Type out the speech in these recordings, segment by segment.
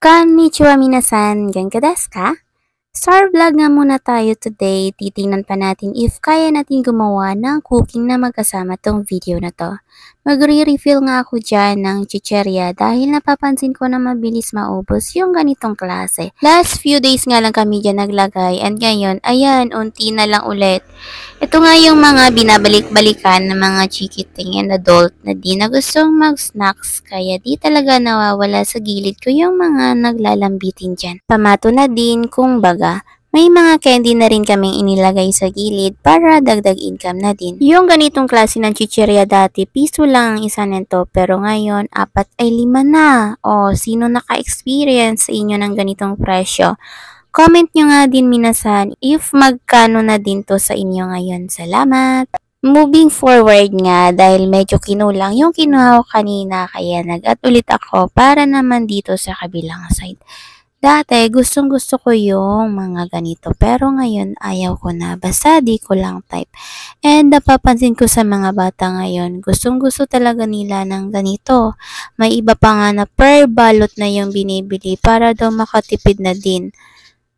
Konnichiwa minasan, genka desu ka? Star vlog nga muna tayo today. Titingnan pa natin if kaya natin gumawa ng cooking na magkasama tong video na to. Magre-refill nga ako dyan ng chicherya dahil napapansin ko na mabilis maubos yung ganitong klase. Last few days nga lang kami dyan naglagay and ngayon, ayan, unti na lang ulit. Ito nga yung mga binabalik-balikan ng mga chikiting and adult na di na gustong mag-snacks kaya di talaga nawawala sa gilid ko yung mga naglalambitin dyan. Pamato na din kung baga. May mga candy na rin kaming inilagay sa gilid para dagdag income na din. Yung ganitong klase ng chichirya dati, piso lang ang isa nito pero ngayon 4 ay 5 na. O sino naka-experience sa inyo ng ganitong presyo? Comment nyo nga din minasan if magkano na din to sa inyo ngayon. Salamat! Moving forward nga dahil medyo kinulang yung kinuha ko kanina kaya nag-add ulit ako para naman dito sa kabilang side. Dati gustong gusto ko yung mga ganito pero ngayon ayaw ko na basta di ko lang type. And napapansin ko sa mga bata ngayon gustong gusto talaga nila ng ganito. May iba pa nga na per balot na yung binibili para daw makatipid na din.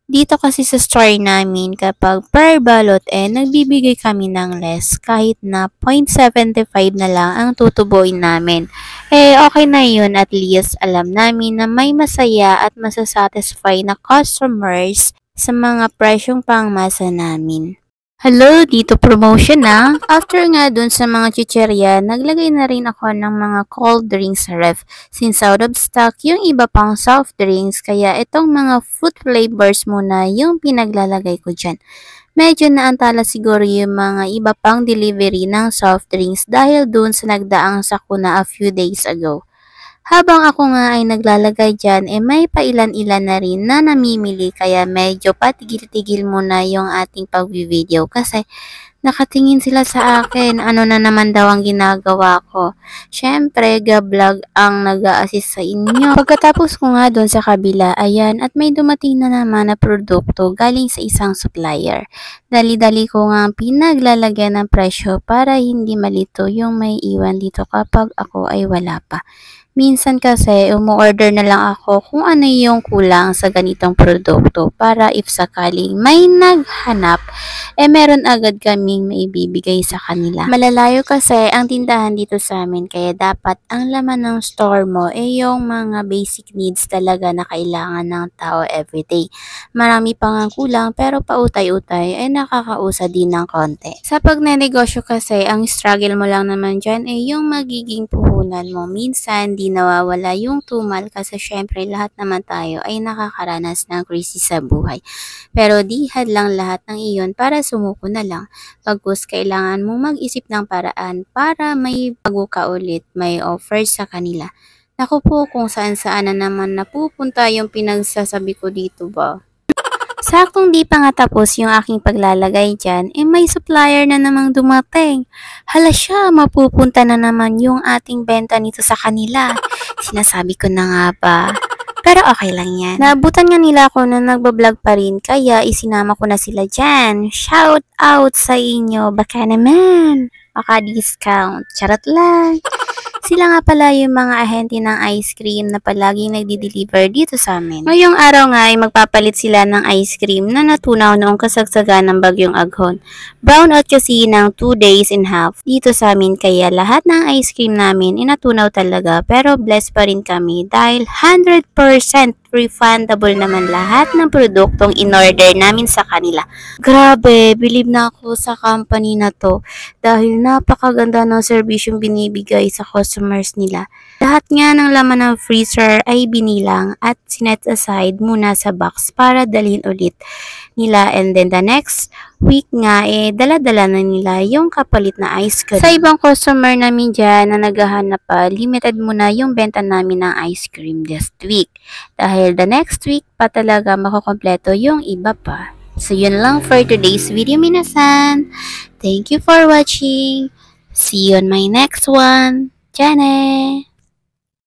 Dito kasi sa store namin, kapag per balot nagbibigay kami ng less kahit na 0.75 na lang ang tutubuin namin. Okay na yun, at least alam namin na may masaya at masasatisfy na customers sa mga presyong pangmasa namin. Hello, dito promotion na. After nga dun sa mga chicherya, naglagay na rin ako ng mga cold drinks sa ref. Since out of stock yung iba pang soft drinks, kaya itong mga fruit flavors muna yung pinaglalagay ko dyan. Medyo naantala siguro yung mga iba pang delivery ng soft drinks dahil dun sa nagdaang sakuna a few days ago. Habang ako nga ay naglalagay dyan, may pailan-ilan na rin na namimili kaya medyo patigil-tigil muna yung ating pag-video kasi nakatingin sila sa akin, ano na naman daw ang ginagawa ko. Syempre, ga-vlog ang nag-a-assist sa inyo. Pagkatapos ko nga doon sa kabila, ayan, at may dumating na naman na produkto galing sa isang supplier. Dali-dali ko nga pinaglalagyan ng presyo para hindi malito yung may iwan dito kapag ako ay wala pa. Minsan kasi, umu-order na lang ako kung ano yung kulang sa ganitong produkto para if sakaling may naghanap, meron agad kaming maibibigay sa kanila. Malalayo kasi ang tindahan dito sa amin kaya dapat ang laman ng store mo yung mga basic needs talaga na kailangan ng tao everyday. Marami pa nga kulang pero pautay-utay nakakausa din ng konti. Sa pagnenegosyo kasi, ang struggle mo lang naman dyan yung magiging puhunan mo. Minsan, di nawawala yung tumal kasi syempre lahat naman tayo ay nakakaranas ng crisis sa buhay. Pero di hadlang lahat ng iyon para sumuko na lang. Pagkus kailangan mo mag-isip ng paraan para may bago ka ulit, may offer sa kanila. Naku po kung saan-saan na naman napupunta yung pinagsasabi ko dito ba. Saktong di pa nga tapos yung aking paglalagay dyan, may supplier na namang dumating. Hala siya, mapupunta na naman yung ating benta nito sa kanila. Sinasabi ko na nga ba. Pero okay lang yan. Naabutan nga nila ako na nagbablog pa rin, kaya isinama ko na sila dyan. Shout out sa inyo, baka naman. Baka discount. Charot lang. Sila nga pala yung mga ahente ng ice cream na palaging nagdi-deliver dito sa amin. Ngayong araw nga ay magpapalit sila ng ice cream na natunaw noong kasagsagan ng bagyong Aghon. Brown out kasi ng 2 days and half dito sa amin kaya lahat ng ice cream namin natunaw talaga pero blessed pa rin kami dahil 100% refundable naman lahat ng produktong in-order namin sa kanila. Grabe, believe na ako sa company na to dahil napakaganda ng serbisyong binibigay sa customers nila. Lahat nga ng laman ng freezer ay binilang at sinet aside muna sa box para dalhin ulit nila and then the next week nga dala-dala na nila yung kapalit na ice cream. Sa ibang customer namin dyan na naghahanap pa, limited muna yung benta namin ng ice cream this week. Dahil the next week pa talaga makukompleto yung iba pa. So yun lang for today's video minasan. Thank you for watching. See you on my next one. Jane!